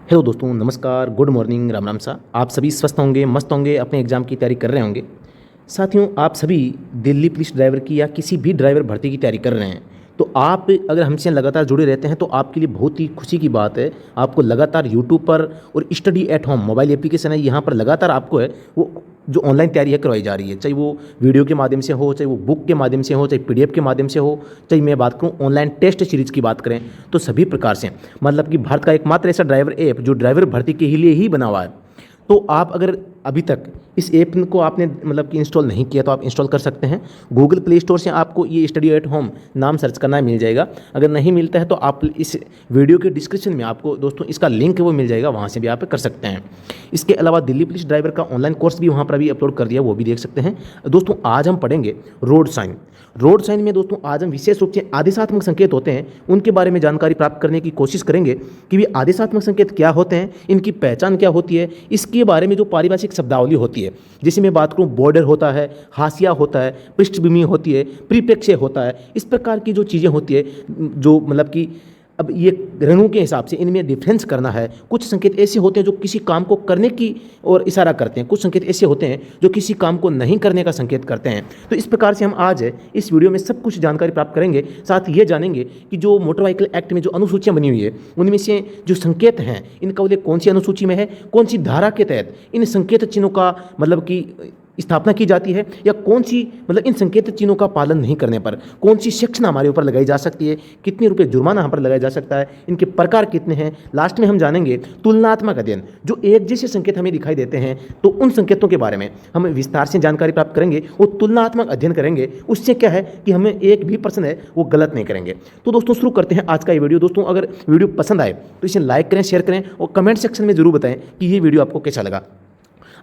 Hello दोस्तों, नमस्कार, good morning, Ram Ram सा। आप सभी स्वस्थ होंगे, मस्त होंगे, अपने एग्ज़ाम की तैयारी कर रहे होंगे। साथियों, आप सभी दिल्ली पुलिस ड्राइवर की या किसी भी ड्राइवर भर्ती की तैयारी कर रहे हैं, तो आप अगर हमसे लगातार जुड़े रहते हैं तो आपके लिए बहुत ही खुशी की बात है। आपको लगातार यूट्यूब पर और study at home mobile application है, यहाँ पर लगातार आपको है वो जो ऑनलाइन तैयारी है करवाई जा रही है। चाहे वो वीडियो के माध्यम से हो, चाहे वो बुक के माध्यम से हो, चाहे पीडीएफ के माध्यम से हो, चाहे मैं बात करूँ ऑनलाइन टेस्ट सीरीज की बात करें, तो सभी प्रकार से मतलब कि भारत का एकमात्र ऐसा ड्राइवर ऐप जो ड्राइवर भर्ती के लिए ही बना हुआ है। तो आप अगर अभी तक इस ऐप को आपने मतलब कि इंस्टॉल नहीं किया तो आप इंस्टॉल कर सकते हैं। गूगल प्ले स्टोर से आपको ये स्टडी एट होम नाम सर्च करना मिल जाएगा। अगर नहीं मिलता है तो आप इस वीडियो के डिस्क्रिप्शन में आपको दोस्तों इसका लिंक वो मिल जाएगा, वहाँ से भी आप कर सकते हैं। इसके अलावा दिल्ली पुलिस ड्राइवर का ऑनलाइन कोर्स भी वहाँ पर अभी अपलोड कर दिया, वो भी देख सकते हैं। दोस्तों आज हम पढ़ेंगे रोड साइन। रोड साइन में दोस्तों आज हम विशेष रूप से आदेशात्मक संकेत होते हैं उनके बारे में जानकारी प्राप्त करने की कोशिश करेंगे कि ये आदेशात्मक संकेत क्या होते हैं, इनकी पहचान क्या होती है, इसके बारे में जो पारिभाषिक शब्दावली होती है, जैसे मैं बात करूं बॉर्डर होता है, हाशिया होता है, पृष्ठभूमि होती है, परिप्रेक्ष्य होता है, इस प्रकार की जो चीज़ें होती है जो मतलब कि अब ये रंगों के हिसाब से इनमें डिफरेंस करना है। कुछ संकेत ऐसे होते हैं जो किसी काम को करने की ओर इशारा करते हैं, कुछ संकेत ऐसे होते हैं जो किसी काम को नहीं करने का संकेत करते हैं। तो इस प्रकार से हम आज इस वीडियो में सब कुछ जानकारी प्राप्त करेंगे। साथ ये जानेंगे कि जो मोटर व्हीकल एक्ट में जो अनुसूचियाँ बनी हुई है उनमें से जो संकेत हैं इनका उल्लेख कौन सी अनुसूची में है, कौन सी धारा के तहत इन संकेत चिन्हों का मतलब कि स्थापना की जाती है, या कौन सी मतलब इन संकेत चिन्हों का पालन नहीं करने पर कौन सी सेक्शन हमारे ऊपर लगाई जा सकती है, कितने रुपए जुर्माना हम पर लगाया जा सकता है, इनके प्रकार कितने हैं। लास्ट में हम जानेंगे तुलनात्मक अध्ययन, जो एक जैसे संकेत हमें दिखाई देते हैं तो उन संकेतों के बारे में हम विस्तार से जानकारी प्राप्त करेंगे, वो तुलनात्मक अध्ययन करेंगे। उससे क्या है कि हमें एक भी प्रश्न है वो गलत नहीं करेंगे। तो दोस्तों शुरू करते हैं आज का ये वीडियो। दोस्तों अगर वीडियो पसंद आए तो इसे लाइक करें, शेयर करें और कमेंट सेक्शन में जरूर बताएं कि ये वीडियो आपको कैसा लगा।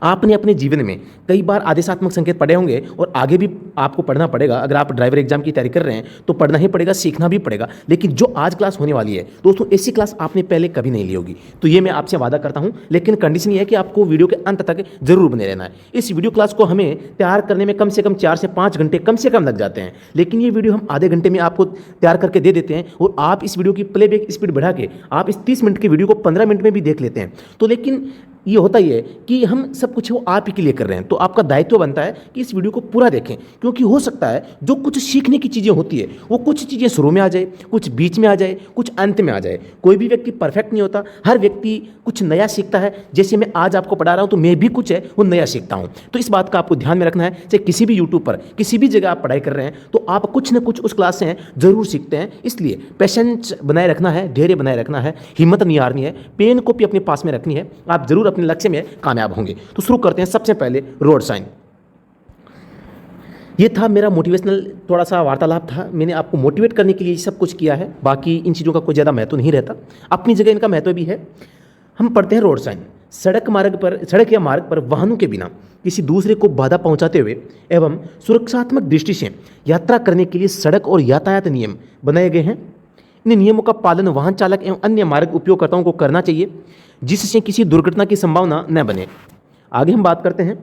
आपने अपने जीवन में कई बार आदेशात्मक संकेत पढ़े होंगे और आगे भी आपको पढ़ना पड़ेगा। अगर आप ड्राइवर एग्जाम की तैयारी कर रहे हैं तो पढ़ना ही पड़ेगा, सीखना भी पड़ेगा। लेकिन जो आज क्लास होने वाली है दोस्तों, ऐसी क्लास आपने पहले कभी नहीं ली होगी, तो ये मैं आपसे वादा करता हूं। लेकिन कंडीशन ये है कि आपको वीडियो के अंत तक जरूर बने रहना है। इस वीडियो क्लास को हमें तैयार करने में कम से कम 4 से 5 घंटे कम से कम लग जाते हैं, लेकिन ये वीडियो हम आधे घंटे में आपको तैयार करके दे देते हैं और आप इस वीडियो की प्लेबैक स्पीड बढ़ा के आप इस 30 मिनट की वीडियो को 15 मिनट में भी देख लेते हैं। तो लेकिन ये होता ही है कि हम सब कुछ वो आप ही के लिए कर रहे हैं, तो आपका दायित्व बनता है कि इस वीडियो को पूरा देखें, क्योंकि हो सकता है जो कुछ सीखने की चीज़ें होती है वो कुछ चीज़ें शुरू में आ जाए, कुछ बीच में आ जाए, कुछ अंत में आ जाए। कोई भी व्यक्ति परफेक्ट नहीं होता, हर व्यक्ति कुछ नया सीखता है। जैसे मैं आज आपको पढ़ा रहा हूँ तो मैं भी कुछ है वो नया सीखता हूँ। तो इस बात का आपको ध्यान में रखना है। चाहे किसी भी यूट्यूब पर किसी भी जगह आप पढ़ाई कर रहे हैं तो आप कुछ न कुछ उस क्लास से जरूर सीखते हैं। इसलिए पेशेंस बनाए रखना है, धैर्य बनाए रखना है, हिम्मत नहीं हारनी है, पेन कॉपी अपने पास में रखनी है। आप जरूर अपने लक्ष्य में कामयाब होंगे। तो शुरू करते हैं। सबसे पहले रोड साइन। ये था मेरा मोटिवेशनल थोड़ा सा वार्तालाप था। मैंने आपको मोटिवेट करने के लिए सब कुछ किया है, बाकी इन चीज़ों का कोई ज़्यादा महत्व नहीं रहता, अपनी जगह इनका महत्व भी है। हम पढ़ते हैं रोड साइन। सड़क या मार्ग पर वाहनों के बिना किसी दूसरे को बाधा पहुंचाते हुए एवं सुरक्षात्मक दृष्टि से यात्रा करने के लिए सड़क और यातायात नियम बनाए गए हैं। इन नियमों का पालन वाहन चालक एवं अन्य मार्ग उपयोगकर्ताओं को करना चाहिए, जिससे किसी दुर्घटना की संभावना न बने। आगे हम बात करते हैं,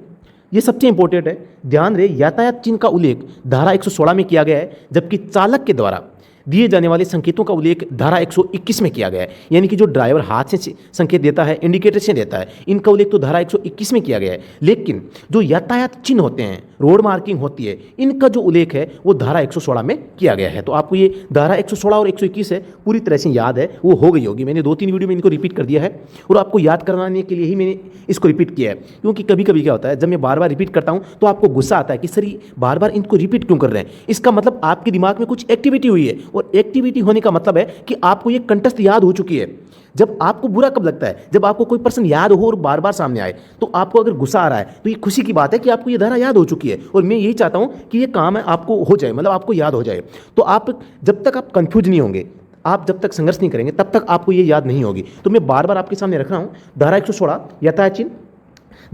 ये सबसे इंपॉर्टेंट है, ध्यान रहे। यातायात चिन्ह का उल्लेख धारा 116 में किया गया है, जबकि चालक के द्वारा दिए जाने वाले संकेतों का उल्लेख धारा 121 में किया गया है। यानी कि जो ड्राइवर हाथ से संकेत देता है, इंडिकेटर से देता है, इनका उल्लेख तो धारा 121 में किया गया है। लेकिन जो यातायात चिन्ह होते हैं, रोड मार्किंग होती है, इनका जो उल्लेख है वो धारा 116 में किया गया है। तो आपको ये धारा 116 और 121 है पूरी तरह से याद है, वो हो गई होगी। मैंने 2-3 वीडियो में इनको रिपीट कर दिया है और आपको याद करवाने के लिए ही मैंने इसको रिपीट किया है। क्योंकि कभी कभी क्या होता है, जब मैं बार बार रिपीट करता हूँ तो आपको गुस्सा आता है कि सर बार बार इनको रिपीट क्यों कर रहे हैं। इसका मतलब आपके दिमाग में कुछ एक्टिविटी हुई है, और एक्टिविटी होने का मतलब है कि आपको ये कंठस्थ याद हो चुकी है। जब आपको बुरा कब लगता है, जब आपको कोई पर्सन याद हो और बार बार सामने आए। तो आपको अगर गुस्सा आ रहा है तो ये खुशी की बात है कि आपको ये धारा याद हो चुकी है, और मैं यही चाहता हूं कि ये काम है आपको हो जाए, मतलब आपको याद हो जाए। तो आप जब तक आप कंफ्यूज नहीं होंगे, आप जब तक संघर्ष नहीं करेंगे, तब तक आपको ये याद नहीं होगी। तो मैं बार बार आपके सामने रख रहा हूं, धारा 116 यातायात चिन्ह,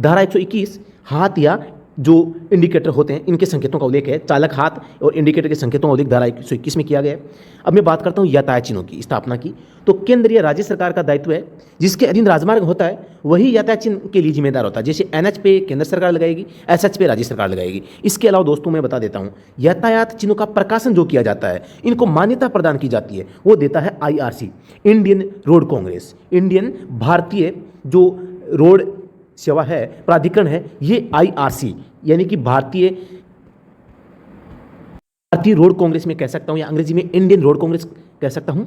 धारा 121 हाथ या जो इंडिकेटर होते हैं इनके संकेतों का उल्लेख है। चालक हाथ और इंडिकेटर के संकेतों का उल्लेख धारा 121 में किया गया है। अब मैं बात करता हूँ यातायात चिन्हों की स्थापना की। तो केंद्र या राज्य सरकार का दायित्व है, जिसके अधीन राजमार्ग होता है वही यातायात चिन्ह के लिए जिम्मेदार होता है। जैसे एनएच पे केंद्र सरकार लगाएगी, एसएच पे राज्य सरकार लगाएगी। इसके अलावा दोस्तों मैं बता देता हूँ, यातायात चिन्हों का प्रकाशन जो किया जाता है, इनको मान्यता प्रदान की जाती है, वो देता है IRC, Indian road Congress. Indian भारतीय जो रोड सेवा है, प्राधिकरण है, ये आईआरसी यानी कि भारतीय रोड कांग्रेस में कह सकता हूं, या अंग्रेजी में इंडियन रोड कांग्रेस कह सकता हूं।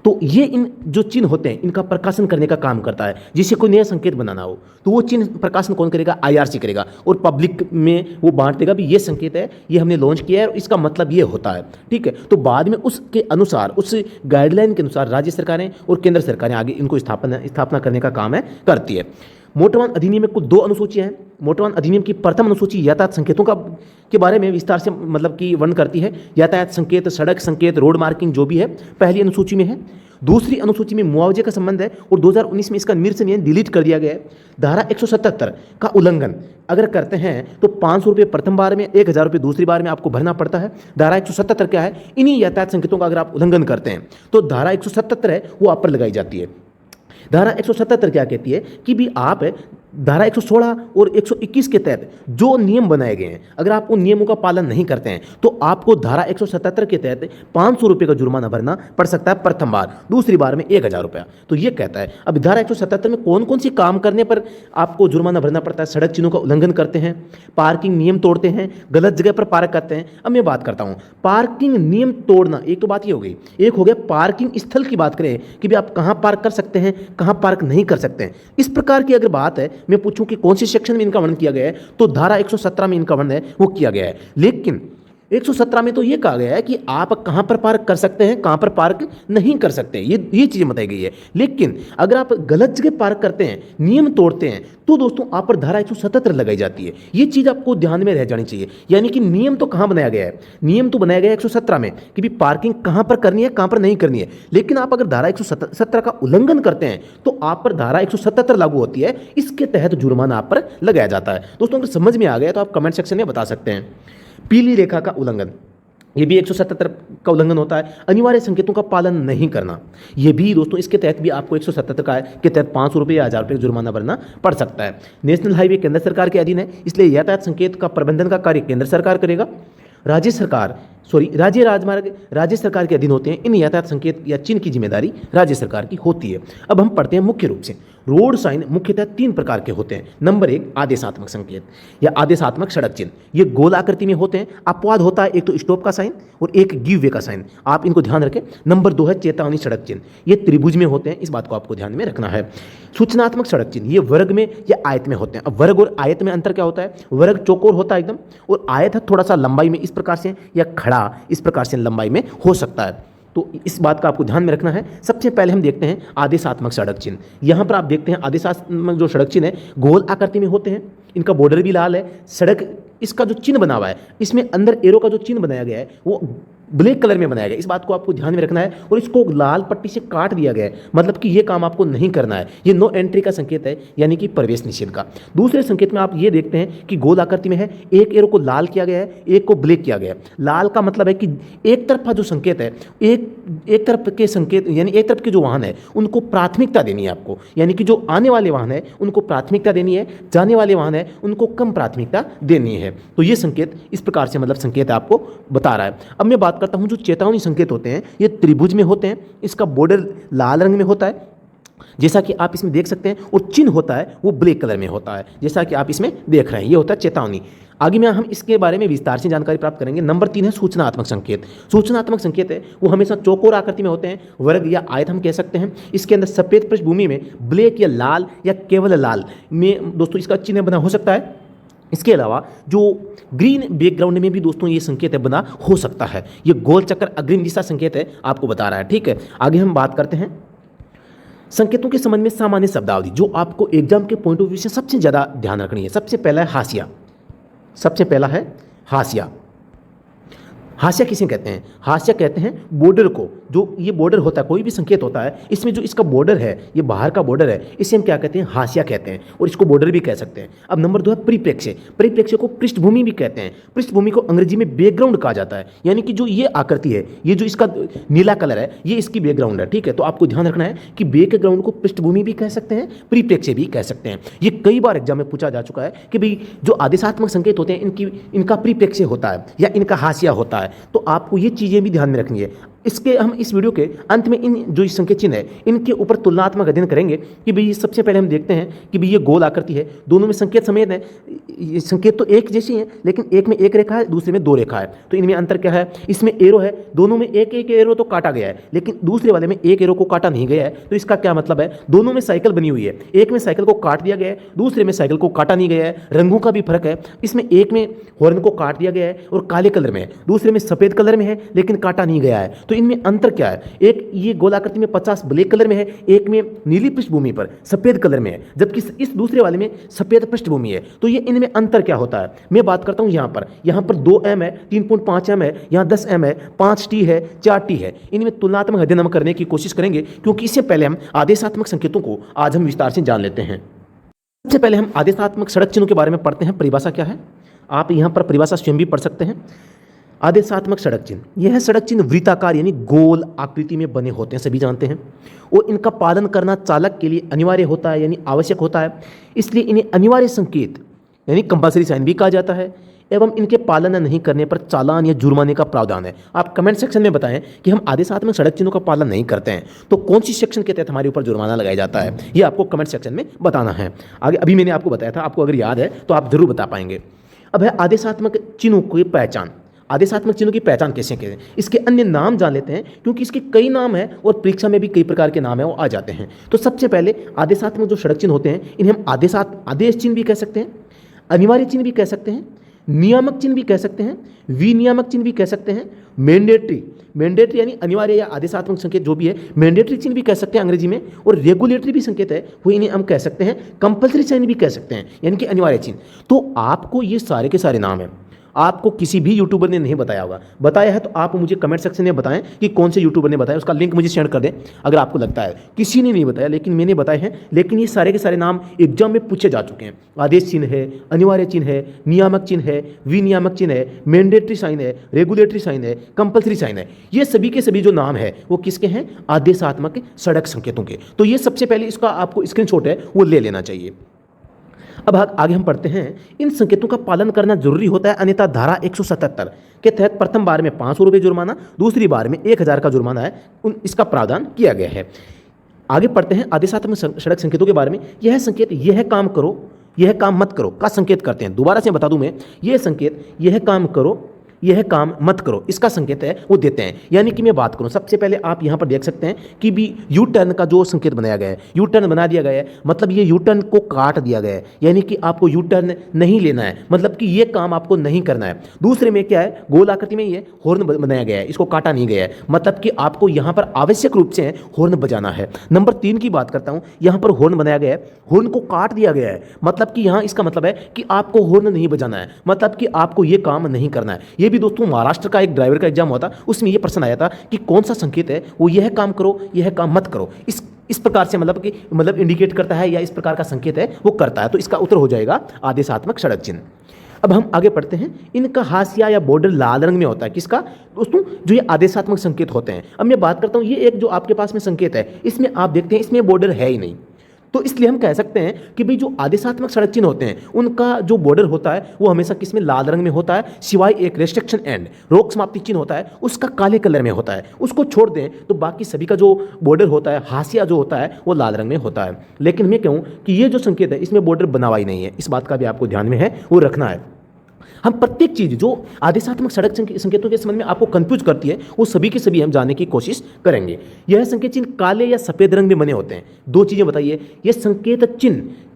तो ये इन जो चिन्ह होते हैं इनका प्रकाशन करने का काम करता है। जिससे कोई नया संकेत बनाना हो तो वो चिन्ह प्रकाशन कौन करेगा? आईआरसी करेगा, और पब्लिक में वो बांट देगा भी ये संकेत है, ये हमने लॉन्च किया है और इसका मतलब ये होता है। ठीक है, तो बाद में उसके अनुसार, उस गाइडलाइन के अनुसार राज्य सरकारें और केंद्र सरकारें आगे इनको स्थापना करने का काम है करती है। मोटर वाहन अधिनियम में कुल 2 अनुसूचियां हैं। मोटर वाहन अधिनियम की प्रथम अनुसूची यातायात संकेतों के बारे में विस्तार से मतलब कि वर्णन करती है। यातायात संकेत, सड़क संकेत, रोड मार्किंग जो भी है पहली अनुसूची में है। दूसरी अनुसूची में मुआवजे का संबंध है और 2019 में इसका निरसन यानी डिलीट कर दिया गया है। धारा 177 का उल्लंघन अगर करते हैं तो 500 रुपये प्रथम बार में, 1000 रुपये दूसरी बार में आपको भरना पड़ता है। धारा 177 क्या है? इन्हीं यातायात संकेतों का अगर आप उल्लंघन करते हैं तो धारा 177 है वो आप पर लगाई जाती है। धारा 177 क्या कहती है कि भी आप धारा 116 और 121 के तहत जो नियम बनाए गए हैं, अगर आप उन नियमों का पालन नहीं करते हैं तो आपको धारा 177 के तहत 500 रुपये का जुर्माना भरना पड़ सकता है प्रथम बार, दूसरी बार में 1000 रुपया। तो ये कहता है। अब धारा 177 में कौन कौन सी काम करने पर आपको जुर्माना भरना पड़ता है? सड़क चिन्हों का उल्लंघन करते हैं, पार्किंग नियम तोड़ते हैं, गलत जगह पर पार्क करते हैं। अब मैं बात करता हूँ पार्किंग नियम तोड़ना, एक तो बात ये हो गई। एक हो गया पार्किंग स्थल की बात करें कि भी आप कहाँ पार्क कर सकते हैं, कहाँ पार्क नहीं कर सकते हैं। इस प्रकार की अगर बात है, मैं पूछूं कि कौन से सेक्शन में इनका वर्णन किया गया है, तो धारा 117 में इनका वर्णन है वो किया गया है। लेकिन 117 में तो ये कहा गया है कि आप कहां पर पार्क कर सकते हैं, कहां पर पार्क नहीं कर सकते, ये चीजें बताई गई है। लेकिन अगर आप गलत जगह पार्क करते हैं, नियम तोड़ते हैं, तो दोस्तों आप पर धारा 177 लगाई जाती है। ये चीज आपको ध्यान में रह जानी चाहिए। यानी कि नियम तो कहां बनाया गया है? नियम तो बनाया गया है 117 में कि भी पार्किंग कहां पर करनी है, कहां पर नहीं करनी है। लेकिन आप अगर धारा 117 का उल्लंघन करते हैं तो आप पर धारा 177 लागू होती है। इसके तहत जुर्माना आप पर लगाया जाता है। दोस्तों अगर समझ में आ गया तो आप कमेंट सेक्शन में बता सकते हैं। पीली रेखा का उल्लंघन, ये भी 177 का उल्लंघन होता है। अनिवार्य संकेतों का पालन नहीं करना, ये भी दोस्तों इसके तहत भी आपको 177 के तहत 500 रुपये या 1000 रुपये जुर्माना भरना पड़ सकता है। नेशनल हाईवे केंद्र सरकार के अधीन है, इसलिए यातायात संकेत का प्रबंधन का कार्य केंद्र सरकार करेगा। राज्य राजमार्ग राज्य सरकार के अधीन होते हैं। इन यातायात संकेत या चिन्ह की जिम्मेदारी राज्य सरकार की होती है। अब हम पढ़ते हैं मुख्य रूप से। रोड साइन मुख्यतः 3 प्रकार के होते हैं। नंबर 1 आदेशात्मक संकेत या आदेशात्मक सड़क चिन्ह, ये गोल आकृति में होते हैं। अपवाद होता है एक तो स्टॉप का साइन और एक गिव वे का साइन, आप इनको ध्यान रखें। नंबर 2 है चेतावनी सड़क चिन्ह, ये त्रिभुज में होते हैं, इस बात को आपको ध्यान में रखना है। सूचनात्मक सड़क चिन्ह, ये वर्ग में या आयत में होते हैं। अब वर्ग और आयत में अंतर क्या होता है? वर्ग चौकोर होता है एकदम, और आयत है थोड़ा सा लंबाई में इस प्रकार से, या खड़ा इस प्रकार से लंबाई में हो सकता है। तो इस बात का आपको ध्यान में रखना है। सबसे पहले हम देखते हैं आदेशात्मक सड़क चिन्ह। यहाँ पर आप देखते हैं आदेशात्मक जो सड़क चिन्ह है गोल आकृति में होते हैं, इनका बॉर्डर भी लाल है। सड़क इसका जो चिन्ह बना हुआ है, इसमें अंदर एरो का जो चिन्ह बनाया गया है वो ब्लैक कलर में बनाया गया है। इस बात को आपको ध्यान में रखना है। और इसको लाल पट्टी से काट दिया गया है, मतलब कि ये काम आपको नहीं करना है। ये नो एंट्री का संकेत है, यानी कि प्रवेश निषेध का। दूसरे संकेत में आप ये देखते हैं कि गोल आकृति में है, एक एरो को लाल किया गया है, एक को ब्लैक किया गया है। लाल का मतलब है कि एक तरफा जो संकेत है, एक तरफ के संकेत यानी एक तरफ के जो वाहन है उनको प्राथमिकता देनी है आपको, यानी कि जो आने वाले वाहन है उनको प्राथमिकता देनी है, जाने वाले वाहन है उनको कम प्राथमिकता देनी है। तो ये संकेत इस प्रकार से मतलब संकेत आपको बता रहा है। अब मैं बात करता हूं जो चेतावनी संकेत होते हैं, ये त्रिभुज में होते हैं, इसका बॉर्डर लाल रंग में होता है जैसा कि आप इसमें देख सकते हैं, और चिन्ह होता है वो ब्लैक कलर में होता है जैसा कि आप इसमें देख रहे हैं। ये होता है चेतावनी। आगे में हम इसके बारे में विस्तार से जानकारी प्राप्त करेंगे। नंबर 3 है सूचनात्मक संकेत। सूचनात्मक संकेत है वो हमेशा चौकोर आकृति में होते हैं, वर्ग या आयत हम कह सकते हैं। इसके अंदर सफेद पृष्ठभूमि में ब्लैक या लाल या केवल लाल में दोस्तों इसका चिन्ह बना हो सकता है। इसके अलावा जो ग्रीन बैकग्राउंड में भी दोस्तों ये संकेत है बना हो सकता है। ये गोल चक्कर अग्रिम दिशा संकेत है, आपको बता रहा है। ठीक है, आगे हम बात करते हैं संकेतों के संबंध में सामान्य शब्दावली जो आपको एग्जाम के पॉइंट ऑफ व्यू से सबसे ज़्यादा ध्यान रखनी है। सबसे पहला है हाशिया। सबसे पहला है हाशिया। हाशिया किसे कहते हैं? हाशिया कहते हैं बॉर्डर को, जो ये बॉर्डर होता है, कोई भी संकेत होता है, इसमें जो इसका बॉर्डर है, ये बाहर का बॉर्डर है, इसे हम क्या कहते हैं? हाशिया कहते हैं, और इसको बॉर्डर भी कह सकते हैं। अब नंबर 2 है परिप्रेक्ष्य। परिप्रेक्ष्य को पृष्ठभूमि भी कहते हैं। पृष्ठभूमि को अंग्रेजी में बैकग्राउंड कहा जाता है, यानी कि जो ये आकृति है, ये जो इसका नीला कलर है, ये इसकी बैकग्राउंड है। ठीक है, तो आपको ध्यान रखना है कि बैकग्राउंड को पृष्ठभूमि भी कह सकते हैं, परिप्रेक्ष्य भी कह सकते हैं। ये कई बार एग्जाम में पूछा जा चुका है कि भाई जो आदेशात्मक संकेत होते हैं, इनका परिप्रेक्ष्य होता है या इनका हाशिया होता है, तो आपको ये चीज़ें भी ध्यान में रखनी है। इसके हम इस वीडियो के अंत में इन जो संकेत चिन्ह है, इनके ऊपर तुलनात्मक अध्ययन करेंगे कि भाई सबसे पहले हम देखते हैं कि भाई ये गोल आकृति है, दोनों में संकेत समेत है, ये संकेत तो एक जैसी है, लेकिन एक में एक रेखा है, दूसरे में 2 रेखा है, तो इनमें अंतर क्या है? इसमें एरो है, दोनों में एक एक एरो तो काटा गया है, लेकिन दूसरे वाले में एक एरो को काटा नहीं गया है। तो इसका क्या मतलब है? दोनों में साइकिल बनी हुई है, एक में साइकिल को काट दिया गया है, दूसरे में साइकिल को काटा नहीं गया है। रंगों का भी फर्क है, इसमें एक में हॉर्न को काट दिया गया है और काले कलर में है, दूसरे में सफेद कलर में है लेकिन काटा नहीं गया है। तो इनमें अंतर क्या है? एक ये गोलाकृति में 50 ब्लैक कलर में है, एक में नीली पृष्ठभूमि पर सफेद कलर में है, जबकि इस दूसरे वाले में सफेद पृष्ठभूमि है। तो ये इनमें अंतर क्या होता है? मैं बात करता हूं यहां पर 2 एम है, 3.5 एम है, यहां 10 एम है, 5 टी है, 4 टी है। इनमें तुलनात्मक अध्ययन हम करने की कोशिश करेंगे, क्योंकि इससे पहले हम आदेशात्मक संकेतों को आज हम विस्तार से जान लेते हैं। सबसे पहले हम आदेशात्मक सड़क चिन्हों के बारे में पढ़ते हैं। परिभाषा क्या है? आप यहां पर परिभाषा स्वयं भी पढ़ सकते हैं। आदेशात्मक सड़क चिन्ह, यह सड़क चिन्ह वृत्ताकार यानी गोल आकृति में बने होते हैं, सभी जानते हैं, और इनका पालन करना चालक के लिए अनिवार्य होता है यानी आवश्यक होता है, इसलिए इन्हें अनिवार्य संकेत यानी कंपल्सरी साइन भी कहा जाता है, एवं इनके पालन नहीं करने पर चालान या जुर्माने का प्रावधान है। आप कमेंट सेक्शन में बताएं कि हम आदेशात्मक सड़क चिन्हों का पालन नहीं करते हैं तो कौन सी सेक्शन के तहत हमारे ऊपर जुर्माना लगाया जाता है, ये आपको कमेंट सेक्शन में बताना है। आगे अभी मैंने आपको बताया था, आपको अगर याद है तो आप जरूर बता पाएंगे। अब है आदेशात्मक चिन्हों की पहचान। आदेशात्मक चिन्हों की पहचान कैसे करें, इसके अन्य नाम जान लेते हैं, क्योंकि इसके कई नाम हैं और परीक्षा में भी कई प्रकार के नाम हैं वो आ जाते हैं। तो सबसे पहले आदेशात्मक जो सड़क चिन्ह होते हैं, इन्हें हम आदेश चिन्ह भी कह सकते हैं, अनिवार्य चिन्ह भी कह सकते हैं, नियामक चिन्ह भी कह सकते हैं, विनियामक चिन्ह भी कह सकते हैं, मैंडेटरी यानी अनिवार्य या आदेशात्मक संकेत जो भी है, मैंडेटरी चिन्ह भी कह सकते हैं अंग्रेजी में, और रेगुलेटरी भी संकेत है वो इन्हें हम कह सकते हैं, कंपल्सरी साइन भी कह सकते हैं यानी कि अनिवार्य चिन्ह। तो आपको ये सारे के सारे नाम हैं, आपको किसी भी यूट्यूबर ने नहीं बताया होगा, बताया है तो आप मुझे कमेंट सेक्शन में बताएं कि कौन से यूट्यूबर ने बताया, उसका लिंक मुझे शेयर कर दें अगर आपको लगता है किसी ने नहीं बताया, लेकिन मैंने बताए हैं। लेकिन ये सारे के सारे नाम एग्जाम में पूछे जा चुके हैं। आदेश चिन्ह है, अनिवार्य चिन्ह है, नियामक चिन्ह है, विनियामक चिन्ह है, मैंडेटरी साइन है, रेगुलेटरी साइन है, कंपल्सरी साइन है। ये सभी के सभी जो नाम है वो किसके हैं? आदेशात्मक सड़क संकेतों के। तो ये सबसे पहले इसका आपको स्क्रीनशॉट है वो ले लेना चाहिए। अब आगे हम पढ़ते हैं, इन संकेतों का पालन करना जरूरी होता है, अन्यथा धारा 177 के तहत प्रथम बार में 500 रुपये जुर्माना, दूसरी बार में 1000 का जुर्माना है, इसका प्रावधान किया गया है। आगे पढ़ते हैं आदेशात्मक सड़क संकेतों के बारे में। यह संकेत यह काम करो यह काम मत करो का संकेत करते हैं। दोबारा से बता दूं मैं, यह संकेत यह काम करो यह काम मत करो इसका संकेत है वो देते हैं। यानी कि मैं बात करूं, सबसे पहले आप यहां पर देख सकते हैं कि भी यू टर्न का जो संकेत बनाया गया है, यू टर्न बना दिया गया है, मतलब ये यू टर्न को काट दिया गया है, यानी कि आपको यू टर्न नहीं लेना है, मतलब कि ये काम आपको नहीं करना है। दूसरे में क्या है? गोल आकृति में ये हॉर्न बनाया गया है, इसको काटा नहीं गया है, मतलब कि आपको यहां पर आवश्यक रूप से हॉर्न बजाना है। नंबर 3 की बात करता हूं, यहां पर हॉर्न बनाया गया है, हॉर्न को काट दिया गया है, मतलब कि यहां इसका मतलब है कि आपको हॉर्न नहीं बजाना है, मतलब कि आपको ये काम नहीं करना है। ये भी दोस्तों महाराष्ट्र का एक ड्राइवर का एग्जाम हुआ था, उसमें यह प्रश्न आया था कि कौन सा संकेत है वो यह काम करो यह काम मत करो, इस प्रकार से मतलब इंडिकेट करता है या इस प्रकार का संकेत है वो करता है। तो इसका उत्तर हो जाएगा आदेशात्मक सड़क चिन्ह। अब हम आगे पढ़ते हैं, इनका हाशिया या बॉर्डर लाल रंग में होता है। किसका दोस्तों? जो ये आदेशात्मक संकेत होते हैं। अब मैं बात करता हूं, ये एक जो आपके पास में संकेत है, इसमें आप देखते हैं इसमें बॉर्डर है ही नहीं, तो इसलिए हम कह सकते हैं कि भाई जो आदेशात्मक सड़क चिन्ह होते हैं उनका जो बॉर्डर होता है वो हमेशा किसमें? लाल रंग में होता है, सिवाय एक रेस्ट्रिक्शन एंड रोक समाप्ति चिन्ह होता है उसका काले कलर में होता है। उसको छोड़ दें तो बाकी सभी का जो बॉर्डर होता है, हाशिया जो होता है वो लाल रंग में होता है। लेकिन मैं कहूँ कि ये जो संकेत है इसमें बॉर्डर बना हुआ ही नहीं है, इस बात का भी आपको ध्यान में है वो रखना है। हम प्रत्येक चीज जो आदेशात्मक सड़क संकेतों के संबंध में आपको कंफ्यूज करती है वो सभी के सभी हम जानने की कोशिश करेंगे। यह संकेत चिन्ह काले या सफेद रंग में बने होते हैं। दो चीजें बताइए, यह संकेत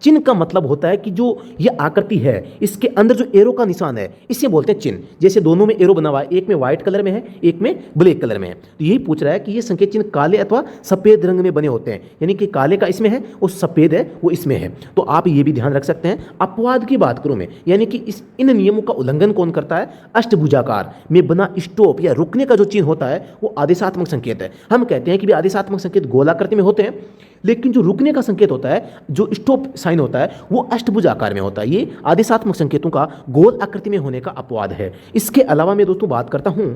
चिन्ह का मतलब होता है कि जो यह आकृति है इसके अंदर जो एरो का निशान है इसे बोलते हैं चिन्ह। जैसे दोनों में एरो बना हुआ है, एक में व्हाइट कलर में है एक में ब्लैक कलर में है, तो यही पूछ रहा है कि ये संकेत चिन्ह काले अथवा सफेद रंग में बने होते हैं, यानी कि काले का इसमें है और सफेद है वो इसमें है। तो आप ये भी ध्यान रख सकते हैं। अपवाद की बात करूं मैं, यानी कि इन नियमों का उल्लंघन कौन करता है? अष्टभुजाकार में बना स्टॉप या रुकने का जो चिन्ह होता है वो आदेशात्मक संकेत है। हम कहते हैं कि भी आदेशात्मक संकेत गोलाकृति में होते हैं, लेकिन जो रुकने का संकेत होता है, जो स्टॉप साइन होता है, वो अष्टभुज आकार में होता है। ये आदेशात्मक संकेतों का गोल आकृति में होने का अपवाद है। इसके अलावा मैं दोस्तों बात करता हूं,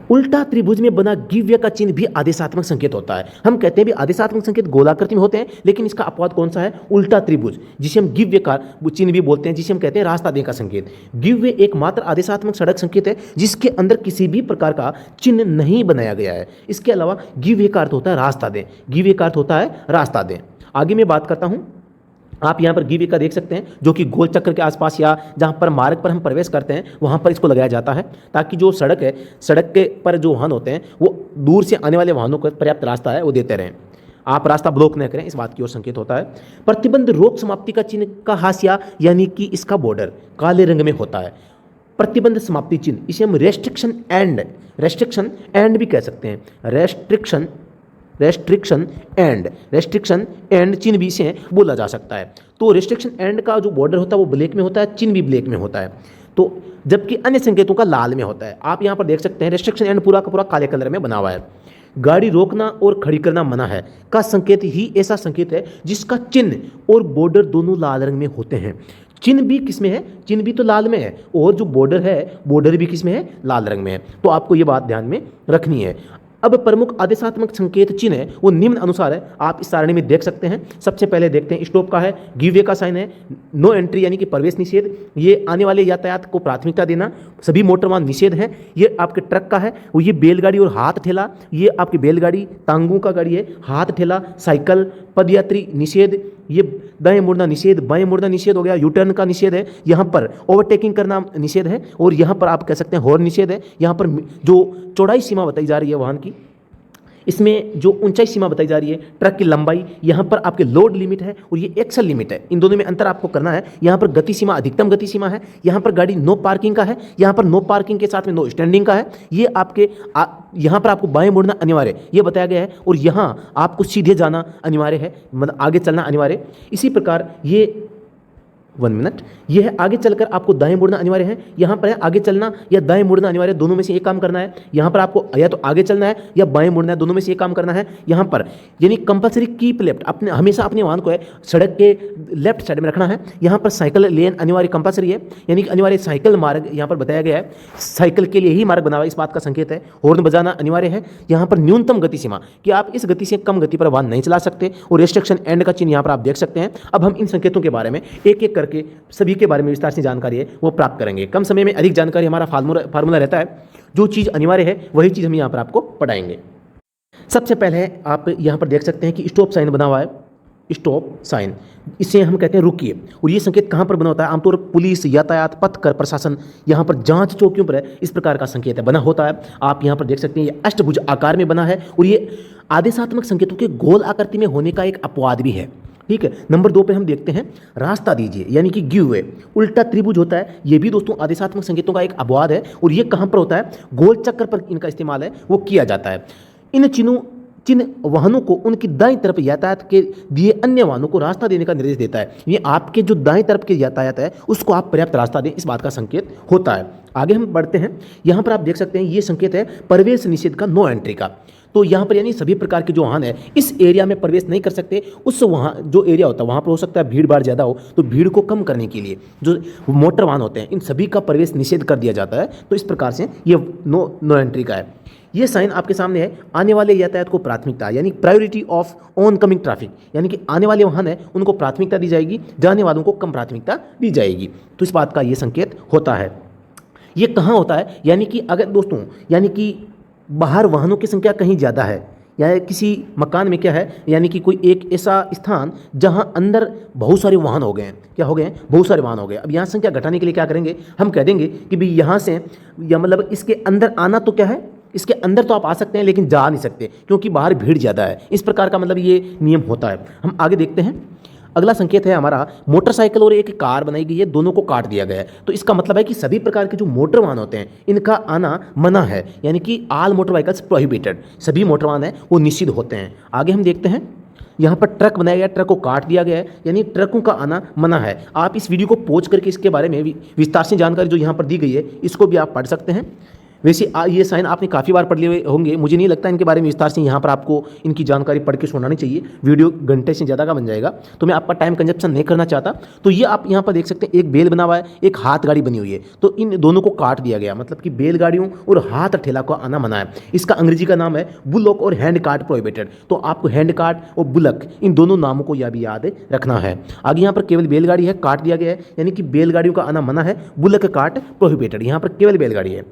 उल्टा त्रिभुज में बना गिव्य का चिन्ह भी आदेशात्मक संकेत होता है। हम कहते हैं भी आदेशात्मक संकेत गोलाकृति में होते हैं, लेकिन इसका अपवाद कौन सा है? उल्टा त्रिभुज, जिसे हम गिव्य का चिन्ह भी बोलते हैं, जिसे हम कहते हैं रास्ता देने का संकेत। गिव्य एकमात्र आदेशात्मक सड़क संकेत है जिसके अंदर किसी भी प्रकार का चिन्ह नहीं बनाया गया है। इसके अलावा गिव्य का अर्थ होता है रास्ता दें, गिव्य का अर्थ होता है रास्ता दें। आगे मैं बात करता हूं, आप यहाँ पर गिव्य का देख सकते हैं, जो कि गोल चक्र के आसपास या जहाँ पर मार्ग पर हम प्रवेश करते हैं वहाँ पर इसको लगाया जाता है, ताकि जो सड़क है, सड़क के पर जो वाहन होते हैं वो दूर से आने वाले वाहनों को पर्याप्त रास्ता है वो देते रहें, आप रास्ता ब्लॉक न करें, इस बात की ओर संकेत होता है। प्रतिबंध रोक समाप्ति का चिन्ह का हाशिया यानी कि इसका बॉर्डर काले रंग में होता है। प्रतिबंध समाप्ति चिन्ह, इसे हम रेस्ट्रिक्शन एंड भी कह सकते हैं। रेस्ट्रिक्शन एंड चिन्ह भी इसे बोला जा सकता है। तो रेस्ट्रिक्शन एंड का जो बॉर्डर होता है वो ब्लैक में होता है, चिन्ह भी ब्लैक में होता है, तो जबकि अन्य संकेतों का लाल में होता है। आप यहाँ पर देख सकते हैं रेस्ट्रिक्शन एंड पूरा का पूरा काले कलर में बना हुआ है। गाड़ी रोकना और खड़ी करना मना है का संकेत ही ऐसा संकेत है जिसका चिन्ह और बॉर्डर दोनों लाल रंग में होते हैं। चिन्ह भी किसमें है? चिन्ह भी तो लाल में है, और जो बॉर्डर है, बॉर्डर भी किसमें है? लाल रंग में है। तो आपको ये बात ध्यान में रखनी है। अब प्रमुख आदेशात्मक संकेत चिन्ह है वो निम्न अनुसार है, आप इस सारणी में देख सकते हैं। सबसे पहले देखते हैं स्टॉप का है, गिव वे का साइन है, नो एंट्री यानी कि प्रवेश निषेध, ये आने वाले यातायात को प्राथमिकता देना, सभी मोटर वाहन निषेध है। ये आपके ट्रक का है, वो ये बैलगाड़ी और हाथ ठेला, ये आपकी बैलगाड़ी तांगों का गाड़ी है, हाथ ठेला, साइकिल, पदयात्री निषेध, ये दाएं मुड़ना निषेध, बाएं मुड़ना निषेध हो गया, यू टर्न का निषेध है, यहाँ पर ओवरटेकिंग करना निषेध है, और यहाँ पर आप कह सकते हैं हॉर्न निषेध है। यहाँ पर जो चौड़ाई सीमा बताई जा रही है वाहन की, इसमें जो ऊंचाई सीमा बताई जा रही है, ट्रक की लंबाई, यहाँ पर आपके लोड लिमिट है और ये एक्सल लिमिट है, इन दोनों में अंतर आपको करना है। यहाँ पर गति सीमा अधिकतम गति सीमा है, यहाँ पर गाड़ी नो पार्किंग का है, यहाँ पर नो पार्किंग के साथ में नो स्टैंडिंग का है। ये आपके यहाँ पर आपको बाएं मुड़ना अनिवार्य ये बताया गया है, और यहाँ आपको सीधे जाना अनिवार्य है, मतलब आगे चलना अनिवार्य। इसी प्रकार ये 1 मिनट, ये है आगे चलकर आपको दाएं मुड़ना अनिवार्य है, यहाँ पर है आगे चलना या दाएं मुड़ना अनिवार्य, दोनों में से एक काम करना है। यहाँ पर आपको या तो आगे चलना है या बाएं मुड़ना है, दोनों में से एक काम करना है। यहाँ पर यानी कंपलसरी कीप लेफ्ट, अपने हमेशा अपने वाहन को है सड़क के लेफ्ट साइड में रखना है। यहाँ पर साइकिल लेन अनिवार्य कंपलसरी है, यानी कि अनिवार्य साइकिल मार्ग यहाँ पर बताया गया है, साइकिल के लिए ही मार्ग बना हुआ है, इस बात का संकेत है। हॉर्न बजाना अनिवार्य है। यहाँ पर न्यूनतम गति सीमा कि आप इस गति से कम गति पर वाहन नहीं चला सकते, और रेस्ट्रिक्शन एंड का चिन्ह यहाँ पर आप देख सकते हैं। अब हम इन संकेतों के बारे में एक एक करके सभी के बारे में विस्तार से जानकारी है वो प्राप्त करेंगे। कम समय में अधिक जानकारी हमारा फार्मूला रहता है, जो चीज़ अनिवार्य है वही चीज़ हम यहाँ पर आपको पढ़ाएंगे। सबसे पहले आप यहाँ पर देख सकते हैं कि स्टॉप साइन बना हुआ है, स्टॉप साइन, इसे हम कहते हैं रुकिए। और ये संकेत कहाँ पर बना होता है? आमतौर पर पुलिस, यातायात, पथ कर प्रशासन, यहाँ पर जांच चौकियों पर है, इस प्रकार का संकेत है बना होता है। आप यहाँ पर देख सकते हैं ये अष्टभुज आकार में बना है, और ये आदेशात्मक संकेतों के गोल आकृति में होने का एक अपवाद भी है। ठीक है। नंबर 2 पे हम देखते हैं रास्ता दीजिए, यानी कि गिव वे। उल्टा त्रिभुज होता है, ये भी दोस्तों आदेशात्मक संकेतों का एक अपवाद है, और ये कहाँ पर होता है? गोल चक्कर पर इनका इस्तेमाल है वो किया जाता है। इन चिन्ह वाहनों को उनकी दाईं तरफ यातायात के दिए अन्य वाहनों को रास्ता देने का निर्देश देता है। ये आपके जो दाईं तरफ के यातायात है उसको आप पर्याप्त रास्ता दें, इस बात का संकेत होता है। आगे हम बढ़ते हैं, यहाँ पर आप देख सकते हैं ये संकेत है प्रवेश निषेध का, नो एंट्री का। तो यहाँ पर यानी सभी प्रकार के जो वाहन है इस एरिया में प्रवेश नहीं कर सकते। उस वहाँ जो एरिया होता है वहाँ पर हो सकता है भीड़ भाड़ ज़्यादा हो, तो भीड़ को कम करने के लिए जो मोटर वाहन होते हैं इन सभी का प्रवेश निषेध कर दिया जाता है। तो इस प्रकार से ये नो एंट्री का है। ये साइन आपके सामने है, आने वाले यातायात को प्राथमिकता, यानी priority of on coming traffic, यानी कि आने वाले वाहन है उनको प्राथमिकता दी जाएगी, जाने वालों को कम प्राथमिकता दी जाएगी। तो इस बात का ये संकेत होता है। ये कहाँ होता है? यानी कि अगर दोस्तों, यानी कि बाहर वाहनों की संख्या कहीं ज़्यादा है, या किसी मकान में क्या है, यानी कि कोई एक ऐसा स्थान जहां अंदर बहुत सारे वाहन हो गए हैं, क्या हो गए हैं? बहुत सारे वाहन हो गए। अब यहाँ संख्या घटाने के लिए क्या करेंगे? हम कह देंगे कि भाई यहाँ से, या मतलब इसके अंदर आना तो क्या है, इसके अंदर तो आप आ सकते हैं लेकिन जा नहीं सकते क्योंकि बाहर भीड़ ज़्यादा है। इस प्रकार का मतलब ये नियम होता है। हम आगे देखते हैं। अगला संकेत है हमारा, मोटरसाइकिल और एक कार बनाई गई है, दोनों को काट दिया गया है। तो इसका मतलब है कि सभी प्रकार के जो मोटर वाहन होते हैं इनका आना मना है, यानी कि ऑल मोटर व्हीकल्स प्रोहिबिटेड, सभी मोटर वाहन हैं वो निषिद्ध होते हैं। आगे हम देखते हैं यहाँ पर ट्रक बनाया गया, ट्रक को काट दिया गया है, यानी ट्रकों का आना मना है। आप इस वीडियो को पॉज करके इसके बारे में विस्तार से जानकारी जो यहाँ पर दी गई है इसको भी आप पढ़ सकते हैं। वैसे ये साइन आपने काफ़ी बार पढ़ लिए होंगे, मुझे नहीं लगता इनके बारे में विस्तार से यहाँ पर आपको इनकी जानकारी पढ़ के सुनानी चाहिए, वीडियो घंटे से ज़्यादा का बन जाएगा, तो मैं आपका टाइम कंजप्शन नहीं करना चाहता। तो ये आप यहाँ पर देख सकते हैं, एक बैल बना हुआ है, एक हाथ गाड़ी बनी हुई है, तो इन दोनों को काट दिया गया, मतलब कि बैलगाड़ियों और हाथ ठेला को आना मना है। इसका अंग्रेजी का नाम है बुलॉक और हैंड कार्ट प्रोहिबिटेड। तो आपको हैंड कार्ट और बुलक इन दोनों नामों को यह भी याद रखना है। आगे यहाँ पर केवल बैलगाड़ी है, काट दिया गया है, यानी कि बैलगाड़ियों का आना मना है, बुलक कार्ट प्रोहिबिटेड। यहाँ पर केवल बैलगाड़ी है।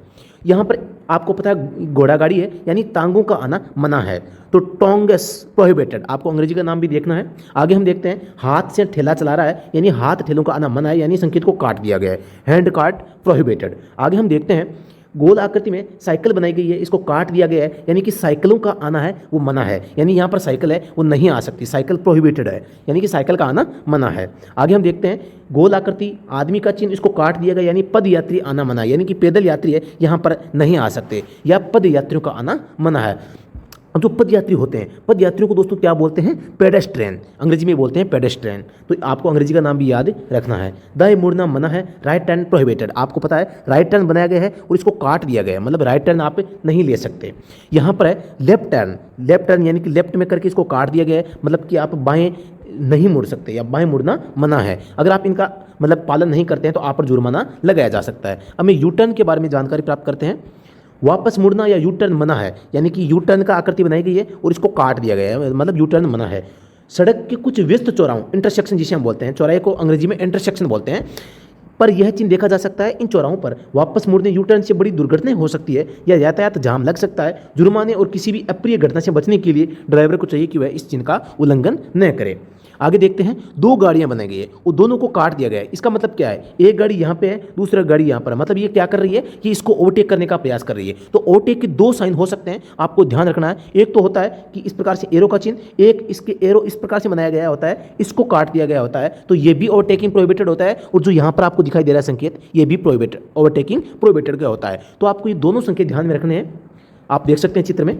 यहाँ पर आपको पता है घोड़ा गाड़ी है, यानी टांगों का आना मना है, तो टोंगस प्रोहिबिटेड। आपको अंग्रेजी का नाम भी देखना है। आगे हम देखते हैं, हाथ से ठेला चला रहा है, यानी हाथ ठेलों का आना मना है, यानी संकेत को काट दिया गया है, हैंड कार्ट प्रोहिबिटेड। आगे हम देखते हैं, गोल आकृति में साइकिल बनाई गई है, इसको काट दिया गया है, यानी कि साइकिलों का आना है वो मना है, यानी यहाँ पर साइकिल है वो नहीं आ सकती, साइकिल प्रोहिबिटेड है, यानी कि साइकिल का आना मना है। आगे हम देखते हैं, गोल आकृति आदमी का चिन्ह, इसको काट दिया गया, यानी पद यात्री आना मना है, यानी कि पैदल यात्री है यहाँ पर नहीं आ सकते, या पद यात्रियों का आना मना है। अब जो पद यात्री होते हैं, पद यात्रियों को दोस्तों क्या बोलते हैं? पेडेस्ट्रियन, अंग्रेजी में बोलते हैं पेडेस्ट्रियन। तो आपको अंग्रेजी का नाम भी याद रखना है। दाएं मुड़ना मना है, राइट टर्न प्रोहिबिटेड। आपको पता है राइट टर्न बनाया गया है और इसको काट दिया गया है, मतलब राइट टर्न आप नहीं ले सकते। यहाँ पर है लेफ्ट टर्न, लेफ्ट टर्न यानी कि लेफ्ट में करके इसको काट दिया गया है, मतलब कि आप बाएं नहीं मुड़ सकते या बाएं मुड़ना मना है। अगर आप इनका मतलब पालन नहीं करते हैं तो आप पर जुर्माना लगाया जा सकता है। अब मैं यू टर्न के बारे में जानकारी प्राप्त करते हैं। वापस मुड़ना या यू टर्न मना है, यानी कि यू टर्न का आकृति बनाई गई है और इसको काट दिया गया है, मतलब यू टर्न मना है। सड़क के कुछ व्यस्त चौराहों, इंटरसेक्शन जिसे हम बोलते हैं, चौराहे को अंग्रेजी में इंटरसेक्शन बोलते हैं, पर यह चिन्ह देखा जा सकता है। इन चौराहों पर वापस मुड़ने यू टर्न से बड़ी दुर्घटनाएं हो सकती है या यातायात जाम लग सकता है। जुर्माने और किसी भी अप्रिय घटना से बचने के लिए ड्राइवर को चाहिए कि वह इस चिन्ह का उल्लंघन न करे। आगे देखते हैं, दो गाड़ियां बनाई गई है और दोनों को काट दिया गया है। इसका मतलब क्या है? एक गाड़ी यहाँ पे है, दूसरा गाड़ी यहाँ पर है, मतलब ये क्या कर रही है कि इसको ओवरटेक करने का प्रयास कर रही है। तो ओवरटेक के दो साइन हो सकते हैं, आपको ध्यान रखना है। एक तो होता है कि इस प्रकार से एरो का चिन्ह, एक इसके एरो इस प्रकार से बनाया गया होता है, इसको काट दिया गया होता है, तो ये भी ओवरटेकिंग प्रोहिबिटेड होता है। और जो यहाँ पर आपको दिखाई दे रहा है संकेत, ये भी प्रोहिबिटेड, ओवरटेकिंग प्रोहिबिटेड का होता है। तो आपको ये दोनों संकेत ध्यान में रखने हैं। आप देख सकते हैं चित्र में,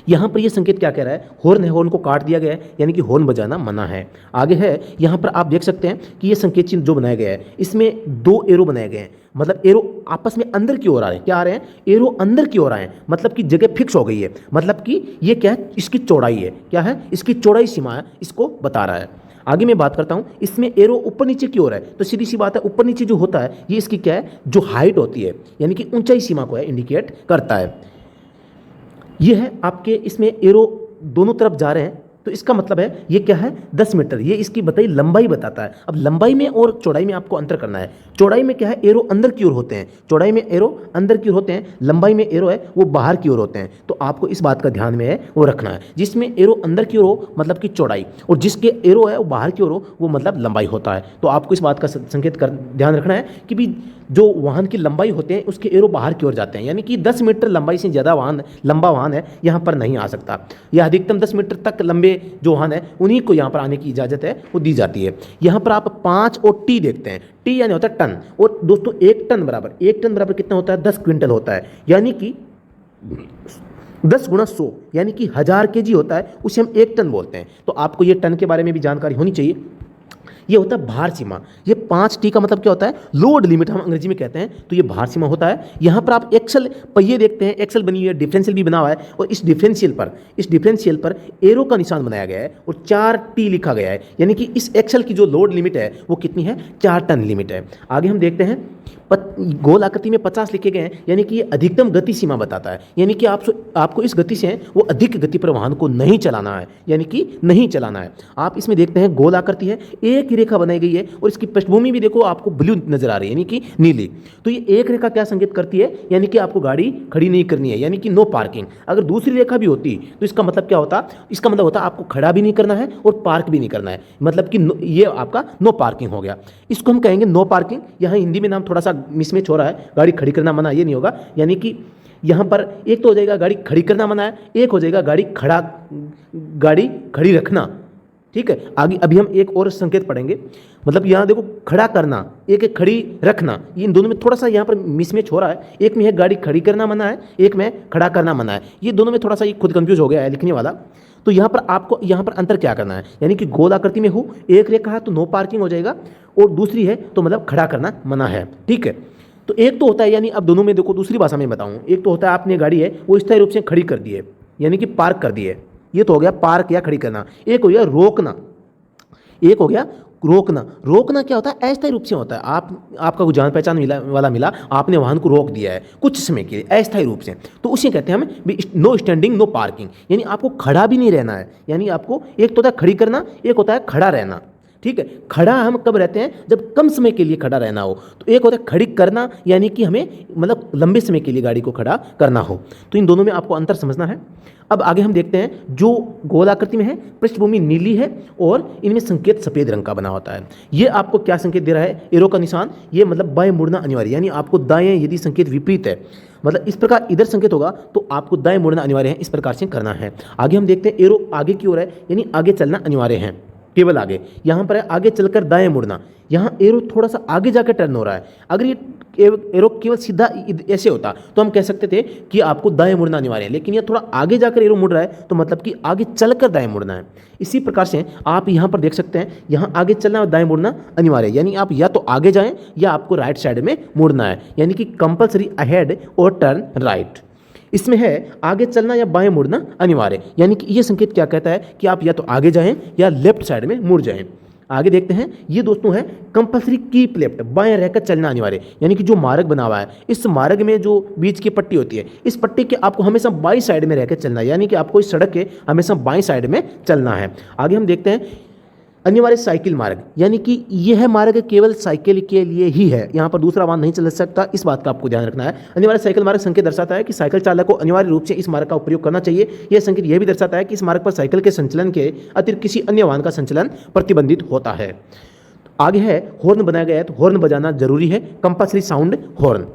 यहाँ पर ये संकेत क्या कह रहा है? हॉर्न है, हॉर्न को काट दिया गया है, यानी कि हॉर्न बजाना मना है। आगे है, यहाँ पर आप देख सकते हैं कि ये संकेत चिन्ह जो बनाया गया है, इसमें दो एरो बनाए गए हैं, मतलब एरो आपस में अंदर की ओर आ रहे हैं। क्या आ रहे हैं? एरो अंदर की ओर आए हैं, मतलब कि जगह फिक्स हो गई है, मतलब कि ये क्या है? इसकी चौड़ाई है। क्या है? इसकी चौड़ाई सीमा है, इसको बता रहा है। आगे मैं बात करता हूँ, इसमें एरो ऊपर नीचे की ओर है, तो सीधी सी बात है, ऊपर नीचे जो होता है ये इसकी क्या है? जो हाइट होती है, यानी कि ऊंचाई सीमा को है इंडिकेट करता है। ये है आपके, इसमें एरो दोनों तरफ जा रहे हैं, तो इसका मतलब है ये क्या है? 10 मीटर, ये इसकी बताई लंबाई बताता है। अब लंबाई में और चौड़ाई में आपको अंतर करना है। चौड़ाई में क्या है? एरो अंदर की ओर होते हैं, चौड़ाई में एरो अंदर की ओर होते हैं, लंबाई में एरो है वो बाहर की ओर होते हैं। तो आपको इस बात का ध्यान में है वो रखना है। जिसमें एरो अंदर की ओर हो मतलब कि चौड़ाई, और जिसके एरो है वो बाहर की ओर हो वो मतलब लंबाई होता है। तो आपको इस बात का संकेत कर ध्यान रखना है कि भी जो वाहन की लंबाई होते हैं उसके एरो बाहर की ओर जाते हैं, यानी कि 10 मीटर लंबाई से ज़्यादा वाहन, लंबा वाहन है यहाँ पर नहीं आ सकता। यह अधिकतम 10 मीटर तक लंबे जो वाहन है उन्हीं को यहाँ पर आने की इजाज़त है, वो दी जाती है। यहाँ पर आप 5 और टी देखते हैं। टी यानी होता है टन, और दोस्तों 1 टन बराबर कितना होता है? 10 क्विंटल होता है, यानी कि 10 गुणा 100 यानी कि 1000 kg होता है, उसे हम 1 टन बोलते हैं। तो आपको ये टन के बारे में भी जानकारी होनी चाहिए। ये होता है भार सीमा। ये 5T का मतलब क्या होता है? लोड लिमिट हम अंग्रेजी में कहते हैं, तो ये भार सीमा होता है। यहाँ पर आप एक्सल पहिए देखते हैं, एक्सल बनी हुई है, डिफरेंशियल भी बना हुआ है, और इस डिफरेंशियल पर एरो का निशान बनाया गया है और 4T लिखा गया है, यानी कि इस एक्सल की जो लोड लिमिट है वो कितनी है? 4 टन लिमिट है। आगे हम देखते हैं, गोल आकृति में 50 लिखे गए हैं, यानी कि ये अधिकतम गति सीमा बताता है, यानी कि आपको इस गति से वो अधिक गति पर वाहन को नहीं चलाना है, यानी कि नहीं चलाना है। आप इसमें देखते हैं गोल आकृति है, एक रेखा बनाई गई है और इसकी पृष्ठभूमि भी देखो आपको ब्लू नजर आ रही है, यानी कि नीली। तो ये एक रेखा क्या संकेत करती है? यानी कि आपको गाड़ी खड़ी नहीं करनी है, यानी कि नो पार्किंग। अगर दूसरी रेखा भी होती तो इसका मतलब क्या होता? इसका मतलब होता आपको खड़ा भी नहीं करना है और पार्क भी नहीं करना है, मतलब कि ये आपका नो पार्किंग हो गया। इसको हम कहेंगे नो पार्किंग। यहाँ हिंदी में नाम थोड़ा सा मिसमैच हो रहा है, गाड़ी खड़ी करना मना, ये नहीं होगा, यानी कि यहाँ पर एक तो हो जाएगा गाड़ी खड़ी करना मना है, एक हो जाएगा गाड़ी खड़ी रखना। ठीक है, आगे अभी हम एक और संकेत पढ़ेंगे, मतलब यहाँ देखो खड़ा करना, एक है खड़ी रखना, इन दोनों में थोड़ा सा यहाँ पर मिसमैच हो रहा है। एक में है गाड़ी खड़ी करना मना है, एक में खड़ा करना मना है, ये दोनों में थोड़ा सा ये खुद कंफ्यूज हो गया है लिखने वाला। तो यहाँ पर आपको यहाँ पर अंतर क्या करना है, यानी कि गोल आकृति में हो, एक रेखा है तो नो पार्किंग हो जाएगा, और दूसरी है तो मतलब खड़ा करना मना है। ठीक है, तो एक तो होता है, यानी अब दोनों में देखो, दूसरी भाषा में बताऊँ, एक तो होता है आपने गाड़ी है वो स्थायी रूप से खड़ी कर दी है, यानी कि पार्क कर दी है, ये तो हो गया पार्क या खड़ी करना। एक हो गया रोकना, एक हो गया रोकना। रोकना क्या होता है, अस्थायी रूप से होता है, आपका कोई जान पहचान वाला मिला, आपने वाहन को रोक दिया है कुछ समय के लिए अस्थायी रूप से, तो उसे कहते हैं हमें नो स्टैंडिंग नो पार्किंग, यानी आपको खड़ा भी नहीं रहना है, यानी आपको एक तो होता है खड़ी करना, एक होता है खड़ा रहना। ठीक है, खड़ा हम कब रहते हैं, जब कम समय के लिए खड़ा रहना हो, तो एक होता है खड़ी करना, यानी कि हमें मतलब लंबे समय के लिए गाड़ी को खड़ा करना हो। तो इन दोनों में आपको अंतर समझना है। अब आगे हम देखते हैं, जो गोल आकृति में है पृष्ठभूमि नीली है और इनमें संकेत सफ़ेद रंग का बना होता है। ये आपको क्या संकेत दे रहा है, एरो का निशान, ये मतलब बाएं मुड़ना अनिवार्य, यानी आपको दाएं, यदि संकेत विपरीत है, मतलब इस प्रकार इधर संकेत होगा तो आपको दाएं मुड़ना अनिवार्य है, इस प्रकार से करना है। आगे हम देखते हैं, एरो आगे की ओर है, यानी आगे चलना अनिवार्य है, केवल आगे। यहाँ पर है आगे चलकर दाएं मुड़ना, यहाँ एरो थोड़ा सा आगे जाकर टर्न हो रहा है। अगर ये एरो केवल सीधा ऐसे होता तो हम कह सकते थे कि आपको दाएं मुड़ना अनिवार्य है, लेकिन ये थोड़ा आगे जाकर एरो मुड़ रहा है, तो मतलब कि आगे चलकर दाएं मुड़ना है। इसी प्रकार से आप यहाँ पर देख सकते हैं, यहाँ आगे चलना और दाएं मुड़ना अनिवार्य है, यानी आप या तो आगे जाएं या आपको राइट साइड में मुड़ना है, यानी कि कंपल्सरी अहेड और टर्न राइट। इसमें है आगे चलना या बाएं मुड़ना अनिवार्य, यानी कि ये संकेत क्या कहता है कि आप या तो आगे जाएं या लेफ्ट साइड में मुड़ जाएं। आगे देखते हैं, ये दोस्तों है कंपल्सरी कीप लेफ्ट, बाएं रहकर चलना अनिवार्य, यानी कि जो मार्ग बना हुआ है, इस मार्ग में जो बीच की पट्टी होती है, इस पट्टी के आपको हमेशा बाईं साइड में रहकर चलना है, यानी कि आपको इस सड़क के हमेशा बाईं साइड में चलना है। आगे हम देखते हैं, अनिवार्य साइकिल मार्ग, यानी कि यह मार्ग केवल साइकिल के लिए ही है, यहाँ पर दूसरा वाहन नहीं चल सकता, इस बात का आपको ध्यान रखना है। अनिवार्य साइकिल मार्ग संकेत दर्शाता है कि साइकिल चालक को अनिवार्य रूप से इस मार्ग का उपयोग करना चाहिए। यह संकेत यह भी दर्शाता है कि इस मार्ग पर साइकिल के संचालन के अतिरिक्त किसी अन्य वाहन का संचालन प्रतिबंधित होता है। आगे है हॉर्न बनाया गया है, तो हॉर्न बजाना जरूरी है, कंपल्सरी साउंड हॉर्न।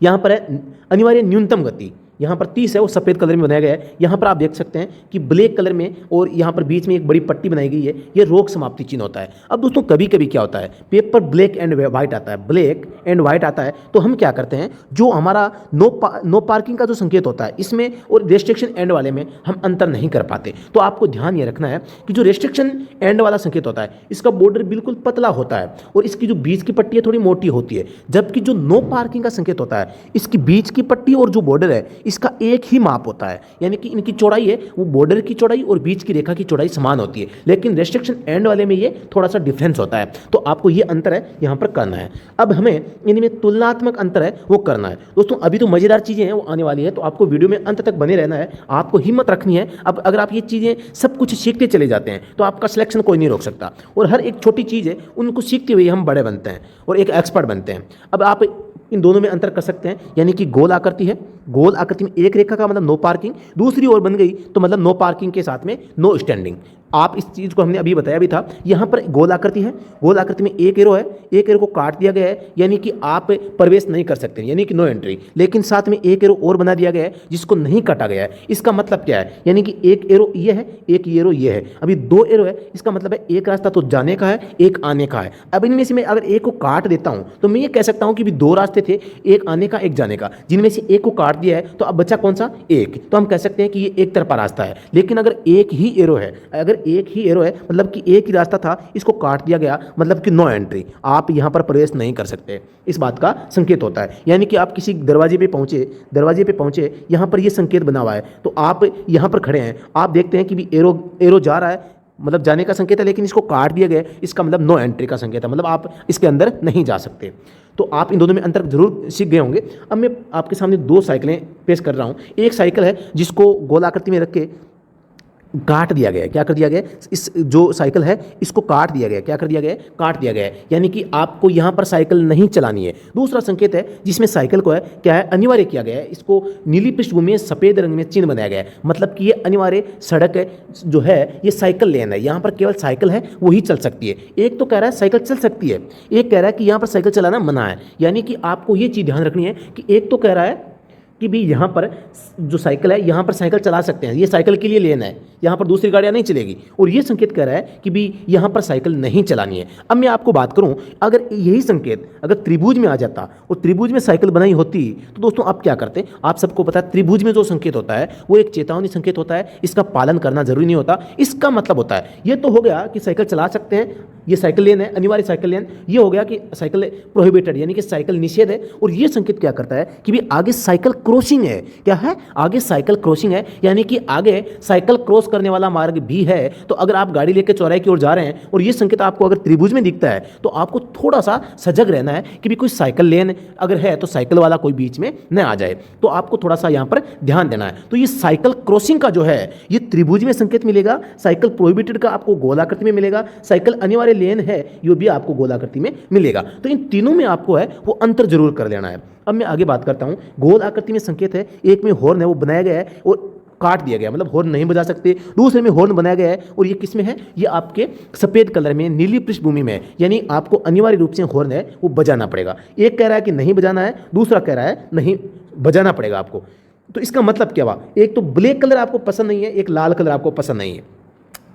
यहाँ पर है अनिवार्य न्यूनतम गति, यहाँ पर 30 है, वो सफ़ेद कलर में बनाया गया है। यहाँ पर आप देख सकते हैं कि ब्लैक कलर में और यहाँ पर बीच में एक बड़ी पट्टी बनाई गई है, ये रोक समाप्ति चिन्ह होता है। अब दोस्तों कभी कभी क्या होता है, पेपर ब्लैक एंड वाइट आता है, ब्लैक एंड वाइट आता है, तो हम क्या करते हैं, जो हमारा नो पार्किंग का जो संकेत होता है, इसमें और रेस्ट्रिक्शन एंड वाले में हम अंतर नहीं कर पाते। तो आपको ध्यान ये रखना है कि जो रेस्ट्रिक्शन एंड वाला संकेत होता है, इसका बॉर्डर बिल्कुल पतला होता है और इसकी जो बीच की पट्टी है थोड़ी मोटी होती है, जबकि जो नो पार्किंग का संकेत होता है, इसकी बीच की पट्टी और जो बॉर्डर है, इसका एक ही माप होता है, यानी कि इनकी चौड़ाई है वो बॉर्डर की चौड़ाई और बीच की रेखा की चौड़ाई समान होती है, लेकिन रेस्ट्रिक्शन एंड वाले में ये थोड़ा सा डिफरेंस होता है। तो आपको ये अंतर है यहाँ पर करना है। अब हमें इनमें तुलनात्मक अंतर है वो करना है। दोस्तों अभी तो मज़ेदार चीज़ें हैं वो आने वाली है, तो आपको वीडियो में अंत तक बने रहना है, आपको हिम्मत रखनी है। अब अगर आप ये चीज़ें सब कुछ सीखते चले जाते हैं तो आपका सिलेक्शन कोई नहीं रोक सकता, और हर एक छोटी चीज़ है उनको सीखते हुए हम बड़े बनते हैं और एक एक्सपर्ट बनते हैं। अब आप इन दोनों में अंतर कर सकते हैं, यानी कि गोल आकृति है, गोल आकृति में एक रेखा का मतलब नो पार्किंग, दूसरी ओर बन गई तो मतलब नो पार्किंग के साथ में नो स्टैंडिंग। आप इस चीज़ को हमने अभी बताया भी था। यहाँ पर गोल आकृति है, गोल आकृति में एक एरो है, एक एरो को काट दिया गया है, यानी कि आप प्रवेश नहीं कर सकते, यानी कि नो एंट्री, लेकिन साथ में एक एरो और बना दिया गया है जिसको नहीं काटा गया है। इसका मतलब क्या है, यानी कि एक एरो ये है, एक एरो ये है, अभी दो एरो है, इसका मतलब है एक रास्ता तो जाने का है, एक आने का है। अब इनमें से मैं अगर एक को काट देता हूँ तो मैं ये कह सकता हूँ कि भी दो रास्ते थे, एक आने का एक जाने का, जिनमें से एक को काट दिया है तो अब बचा कौन सा, एक, तो हम कह सकते हैं कि ये एक तरफा रास्ता है। लेकिन अगर एक ही एरो है, अगर एक ही एरो है मतलब कि एक ही रास्ता था, इसको काट दिया गया मतलब कि नो एंट्री, आप यहाँ पर प्रवेश नहीं कर सकते, इस बात का संकेत होता है। यानी कि आप किसी दरवाजे पे पहुंचे, यहाँ पर ये संकेत बना हुआ है, तो आप यहाँ पर खड़े हैं, आप देखते हैं कि भी एरो जा रहा है, मतलब जाने का संकेत है, लेकिन इसको काट दिया गया, इसका मतलब नो एंट्री का संकेत है, मतलब आप इसके अंदर नहीं जा सकते। तो आप इन दोनों में अंतर जरूर सीख गए होंगे। अब मैं आपके सामने दो साइकिलें पेश कर रहा हूँ। एक साइकिल है जिसको गोल आकृति में रख के काट दिया गया है, क्या कर दिया गया है, इस जो साइकिल है इसको काट दिया गया, क्या कर दिया गया है, काट दिया गया है, यानी कि आपको यहाँ पर साइकिल नहीं चलानी है। दूसरा संकेत है जिसमें साइकिल को है क्या है, अनिवार्य किया गया है, इसको नीली पृष्ठभूमि में सफ़ेद रंग में चिन्ह बनाया गया है, मतलब कि ये अनिवार्य सड़क है जो है, ये साइकिल लेन है, यहाँ पर केवल साइकिल है वही चल सकती है। एक तो कह रहा है साइकिल चल सकती है, एक कह रहा है कि यहाँ पर साइकिल चलाना मना है, यानी कि आपको ये चीज़ ध्यान रखनी है कि एक तो कह रहा है कि भी यहाँ पर जो साइकिल है यहाँ पर साइकिल चला सकते हैं, ये साइकिल के लिए लेन है, यहाँ पर दूसरी गाड़ियाँ नहीं चलेगी। और ये संकेत कह रहा है कि भी यहाँ पर साइकिल नहीं चलानी है। अब मैं आपको बात करूँ, अगर यही संकेत अगर त्रिभुज में आ जाता और त्रिभुज में साइकिल बनाई होती तो दोस्तों आप क्या करते? आप सबको पता है त्रिभुज में जो संकेत होता है वो एक चेतावनी संकेत होता है, इसका पालन करना जरूरी नहीं होता। इसका मतलब होता है ये तो हो गया कि साइकिल चला सकते हैं, ये साइकिल लेन है, अनिवार्य साइकिल लेन। ये हो गया कि साइकिल प्रोहिबिटेड यानी कि साइकिल निषेध है। और ये संकेत क्या करता है कि भी आगे साइकिल क्रॉसिंग है। क्या है? आगे साइकिल क्रॉसिंग है, यानी कि आगे साइकिल क्रॉस करने वाला मार्ग भी है। तो अगर आप गाड़ी लेकर चौराहे की ओर जा रहे हैं और ये संकेत आपको अगर त्रिभुज में दिखता है तो आपको थोड़ा सा सजग रहना है कि भी कोई साइकिल लेन अगर है तो साइकिल वाला कोई बीच में न आ जाए। तो आपको थोड़ा सा यहाँ पर ध्यान देना है। तो ये साइकिल क्रॉसिंग का जो है ये त्रिभुज में संकेत मिलेगा, साइकिल प्रोहिबिटेड का आपको गोलाकृति में मिलेगा, साइकिल अनिवार्य लेन है ये भी आपको गोलाकृति में मिलेगा। तो इन तीनों में आपको है वो अंतर जरूर कर लेना है। अब मैं आगे बात करता हूं। गोल आकृति में संकेत है, एक में हॉर्न है वो बनाया गया है और काट दिया गया, मतलब हॉर्न नहीं बजा सकते। दूसरे में हॉर्न बनाया गया है और ये किस में है? ये आपके सफेद कलर में नीली पृष्ठभूमि में है, यानी आपको अनिवार्य रूप से हॉर्न है वो बजाना पड़ेगा। एक कह रहा है कि नहीं बजाना है, दूसरा कह रहा है नहीं बजाना पड़ेगा आपको। तो इसका मतलब क्या हुआ? एक तो ब्लैक कलर आपको पसंद नहीं है, एक लाल कलर आपको पसंद नहीं है।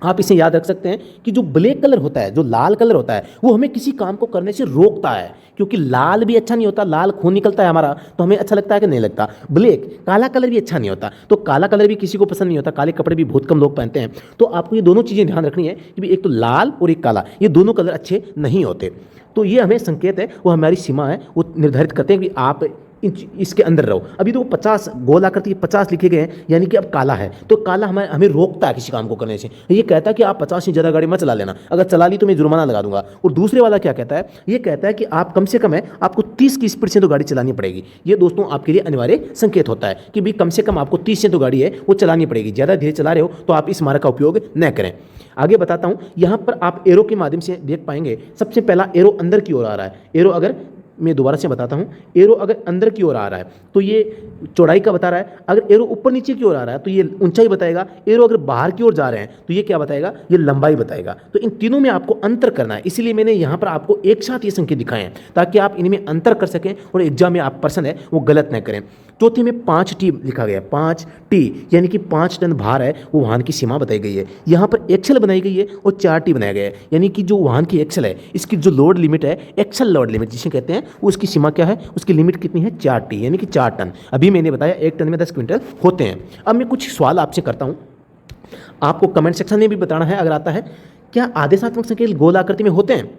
आप इसे याद रख सकते हैं कि जो ब्लैक कलर होता है, जो लाल कलर होता है, वो हमें किसी काम को करने से रोकता है, क्योंकि लाल भी अच्छा नहीं होता, लाल खून निकलता है हमारा तो हमें अच्छा लगता है कि नहीं लगता। ब्लैक काला कलर भी अच्छा नहीं होता, तो काला कलर भी किसी को पसंद नहीं होता, काले कपड़े भी बहुत कम लोग पहनते हैं। तो आपको ये दोनों चीज़ें ध्यान रखनी है कि भी एक तो लाल और एक काला, ये दोनों कलर अच्छे नहीं होते। तो ये हमें संकेत है, वो हमारी सीमा है, वो निर्धारित करते हैं कि आप इसके अंदर रहो। अभी तो 50 गोल आकृति के 50 लिखे गए हैं, यानी कि अब काला है, तो काला हमें रोकता है किसी काम को करने से। ये कहता है कि आप 50 से ज़्यादा गाड़ी मत चला लेना, अगर चला ली तो मैं जुर्माना लगा दूंगा। और दूसरे वाला क्या कहता है? ये कहता है कि आप कम से कम है आपको 30 की स्पीड से तो गाड़ी चलानी पड़ेगी। ये दोस्तों आपके लिए अनिवार्य संकेत होता है कि भी कम से कम आपको 30 से तो गाड़ी है वो चलानी पड़ेगी। ज़्यादा धीरे चला रहे हो तो आप इस मार्ग का उपयोग न करें। आगे बताता हूँ, यहाँ पर आप एरो के माध्यम से देख पाएंगे। सबसे पहला एरो अंदर की ओर आ रहा है। एरो अगर मैं दोबारा से बताता हूँ, एरो अगर अंदर की ओर आ रहा है तो ये चौड़ाई का बता रहा है। अगर एरो ऊपर नीचे की ओर आ रहा है तो ये ऊंचाई बताएगा। एरो अगर बाहर की ओर जा रहे हैं तो ये क्या बताएगा? ये लंबाई बताएगा। तो इन तीनों में आपको अंतर करना है, इसीलिए मैंने यहाँ पर आपको एक साथ ये संकेत दिखाए हैं ताकि आप इनमें अंतर कर सकें और एग्जाम में आप पर्सन है वो गलत न करें। चौथे में 5T लिखा गया है, 5T यानी कि 5 टन भार है वो वाहन की सीमा बताई गई है। यहाँ पर एक्सल बनाई गई है और 4T बनाया गया है, यानी कि जो वाहन की एक्सल है इसकी जो लोड लिमिट है, एक्सल लोड लिमिट जिसे कहते हैं, वो उसकी सीमा क्या है? उसकी लिमिट कितनी है? 4T यानी कि 4 टन। अभी मैंने बताया 1 टन में 10 क्विंटल होते हैं। अब मैं कुछ सवाल आपसे करता हूँ, आपको कमेंट सेक्शन में भी बताना है अगर आता है। क्या आदेशात्मक संकेत गोल आकृति में होते हैं?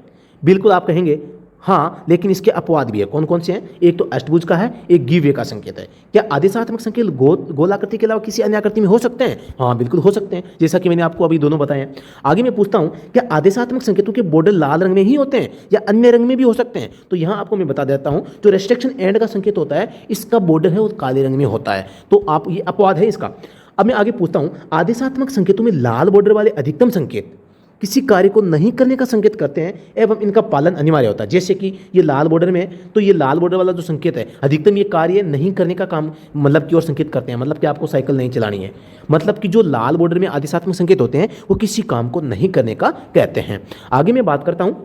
बिल्कुल आप कहेंगे हाँ, लेकिन इसके अपवाद भी है। कौन कौन से हैं? एक तो अष्टभुज का है, एक गिव वे का संकेत है। क्या आदेशात्मक संकेत गोलाकृति के अलावा किसी अन्य आकृति में हो सकते हैं? हाँ बिल्कुल हो सकते हैं, जैसा कि मैंने आपको अभी दोनों बताए हैं। आगे मैं पूछता हूँ, क्या आदेशात्मक संकेतों के बॉर्डर लाल रंग में ही होते हैं या अन्य रंग में भी हो सकते हैं? तो यहाँ आपको मैं बता देता हूँ, जो रेस्ट्रिक्शन एंड का संकेत होता है इसका बॉर्डर है वो काले रंग में होता है। तो आप ये अपवाद है इसका। अब मैं आगे पूछता हूँ, आदेशात्मक संकेतों में लाल बॉर्डर वाले अधिकतम संकेत किसी कार्य को नहीं करने का संकेत करते हैं एवं इनका पालन अनिवार्य होता है। जैसे कि ये लाल बॉर्डर में, तो ये लाल बॉर्डर वाला जो संकेत है अधिकतम ये कार्य नहीं करने का काम मतलब की ओर संकेत करते हैं, मतलब कि आपको साइकिल नहीं चलानी है। मतलब कि जो लाल बॉर्डर में आदेशात्मक संकेत होते हैं वो किसी काम को नहीं करने का कहते हैं। आगे मैं बात करता हूँ,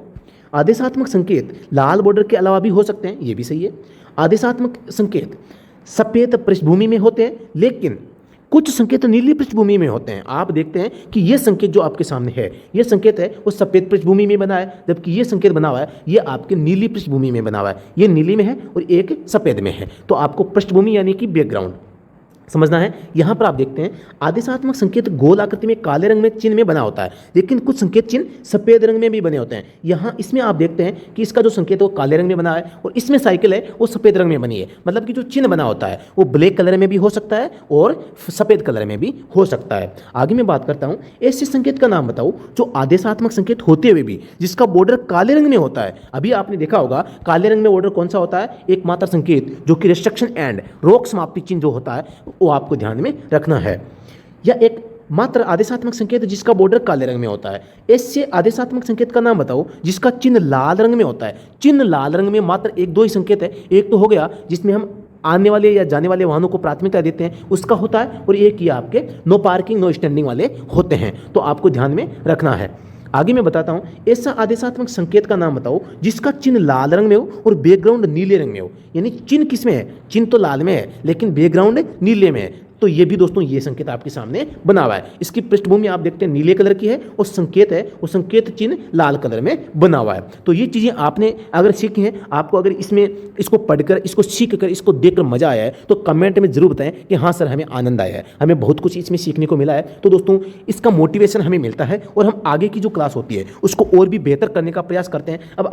आदेशात्मक संकेत लाल बॉर्डर के अलावा भी हो सकते हैं, ये भी सही है। आदेशात्मक संकेत सफेद पृष्ठभूमि में होते हैं, लेकिन कुछ संकेत नीली पृष्ठभूमि में होते हैं। आप देखते हैं कि ये संकेत जो आपके सामने है, ये संकेत है वो सफेद पृष्ठभूमि में बना है, जबकि ये संकेत बना हुआ है ये आपके नीली पृष्ठभूमि में बना हुआ है। ये नीली में है और एक सफेद में है। तो आपको पृष्ठभूमि यानी कि बैकग्राउंड समझना है। यहाँ पर आप देखते हैं आदेशात्मक संकेत गोल आकृति में काले रंग में चिन्ह में बना होता है, लेकिन कुछ संकेत चिन्ह सफेद रंग में भी बने होते हैं। यहाँ इसमें आप देखते हैं कि इसका जो संकेत है वो काले रंग में बना है और इसमें साइकिल है वो सफेद रंग में बनी है। मतलब कि जो चिन्ह बना होता है वो ब्लैक कलर में भी हो सकता है और सफेद कलर में भी हो सकता है। आगे मैं बात करता हूँ, ऐसे संकेत का नाम बताओ जो आदेशात्मक संकेत होते हुए भी जिसका बॉर्डर काले रंग में होता है। अभी आपने देखा होगा काले रंग में बॉर्डर कौन सा होता है? एकमात्र संकेत जो कि रिस्ट्रिक्शन एंड रोक समाप्ति चिन्ह जो होता है वो आपको ध्यान में रखना है। या एक मात्र आदेशात्मक संकेत जिसका बॉर्डर काले रंग में होता है। ऐसे आदेशात्मक संकेत का नाम बताओ जिसका चिन्ह लाल रंग में होता है। चिन्ह लाल रंग में मात्र एक दो ही संकेत है। एक तो हो गया जिसमें हम आने वाले या जाने वाले वाहनों को प्राथमिकता देते हैं उसका होता है, और एक ये आपके नो पार्किंग नो स्टैंडिंग वाले होते हैं। तो आपको ध्यान में रखना है। आगे मैं बताता हूँ, ऐसा आदेशात्मक संकेत का नाम बताओ जिसका चिन्ह लाल रंग में हो और बैकग्राउंड नीले रंग में हो। यानी चिन्ह किस में है, चिन्ह तो लाल में है लेकिन बैकग्राउंड नीले में है। तो ये भी दोस्तों ये संकेत आपके सामने बना हुआ है। इसकी पृष्ठभूमि आप देखते हैं नीले कलर की है और संकेत है वो संकेत चिन्ह लाल कलर में बना हुआ है। तो ये चीज़ें आपने अगर सीखी हैं, आपको अगर इसमें इसको पढ़कर, इसको सीख कर, इसको देखकर मजा आया है तो कमेंट में जरूर बताएं कि हाँ सर हमें आनंद आया है, हमें बहुत कुछ इसमें सीखने को मिला है। तो दोस्तों इसका मोटिवेशन हमें मिलता है और हम आगे की जो क्लास होती है उसको और भी बेहतर करने का प्रयास करते हैं। अब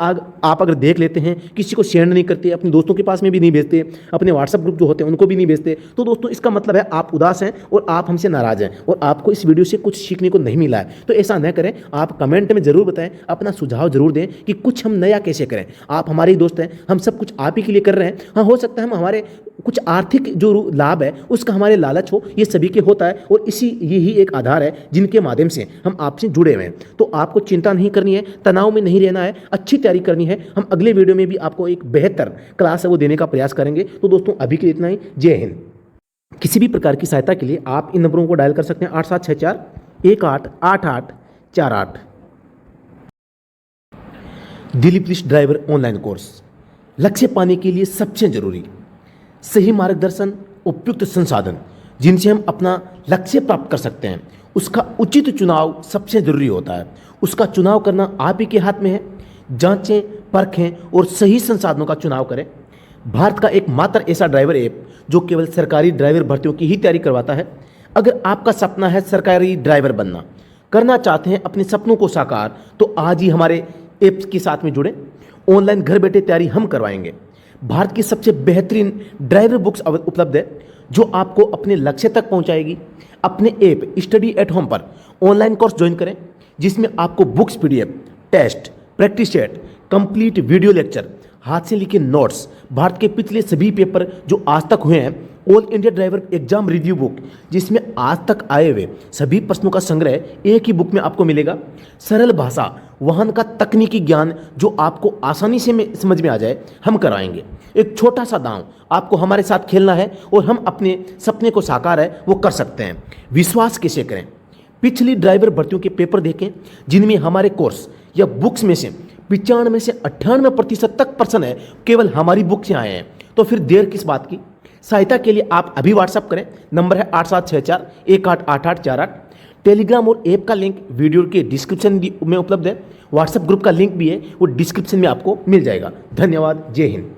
आप अगर देख लेते हैं, किसी को शेयर नहीं करते, अपने दोस्तों के पास में भी नहीं भेजते, अपने व्हाट्सएप ग्रुप जो होते हैं उनको भी नहीं भेजते, तो दोस्तों इसका मतलब है आप उदास हैं और आप हमसे नाराज हैं और आपको इस वीडियो से कुछ सीखने को नहीं मिला है। तो ऐसा न करें, आप कमेंट में जरूर बताएं, अपना सुझाव जरूर दें कि कुछ हम नया कैसे करें। आप हमारे ही दोस्त हैं, हम सब कुछ आप ही के लिए कर रहे हैं। हाँ, हो सकता है हम हमारे कुछ आर्थिक जो लाभ है उसका हमारे लालच हो, ये सभी के होता है और यही एक आधार है जिनके माध्यम से हम आपसे जुड़े हुए हैं। तो आपको चिंता नहीं करनी है, तनाव में नहीं रहना है, अच्छी तैयारी करनी है। हम अगले वीडियो में भी आपको एक बेहतर क्लास है वो देने का प्रयास करेंगे। तो दोस्तों अभी के लिए इतना ही। जय हिंद। किसी भी प्रकार की सहायता के लिए आप इन नंबरों को डायल कर सकते हैं 8764188848। Delhi police driver online course, लक्ष्य पाने के लिए सबसे जरूरी सही मार्गदर्शन, उपयुक्त संसाधन जिनसे हम अपना लक्ष्य प्राप्त कर सकते हैं, उसका उचित चुनाव सबसे जरूरी होता है। उसका चुनाव करना आप ही के हाथ में है। जांचें, परखें और सही संसाधनों का चुनाव करें। भारत का एकमात्र ऐसा ड्राइवर ऐप जो केवल सरकारी ड्राइवर भर्तियों की ही तैयारी करवाता है। अगर आपका सपना है सरकारी ड्राइवर बनना, करना चाहते हैं अपने सपनों को साकार, तो आज ही हमारे ऐप के साथ में जुड़ें। ऑनलाइन घर बैठे तैयारी हम करवाएंगे। भारत की सबसे बेहतरीन ड्राइवर बुक्स उपलब्ध है जो आपको अपने लक्ष्य तक पहुंचाएगी। अपने ऐप स्टडी एट होम पर ऑनलाइन कोर्स ज्वाइन करें जिसमें आपको books, PDF, test, practice set, complete video lecture, हाथ से लिखे नोट्स, भारत के पिछले सभी पेपर जो आज तक हुए हैं, all India driver exam review book जिसमें आज तक आए हुए सभी प्रश्नों का संग्रह एक ही बुक में आपको मिलेगा। सरल भाषा, वाहन का तकनीकी ज्ञान जो आपको आसानी से समझ में आ जाए, हम कराएंगे। एक छोटा सा दांव, आपको हमारे साथ खेलना है और हम अपने सपने को साकार है वो कर सकते हैं। विश्वास कैसे करें? पिछली ड्राइवर भर्तियों के पेपर देखें जिनमें हमारे कोर्स या बुक्स में से 95 से 98% तक प्रश्न है केवल हमारी बुक से आए हैं। तो फिर देर किस बात की? सहायता के लिए आप अभी व्हाट्सअप करें, नंबर है 8764188848। टेलीग्राम और ऐप का लिंक वीडियो के डिस्क्रिप्शन में उपलब्ध है। व्हाट्सएप ग्रुप का लिंक भी है, वो डिस्क्रिप्शन में आपको मिल जाएगा। धन्यवाद। जय हिंद।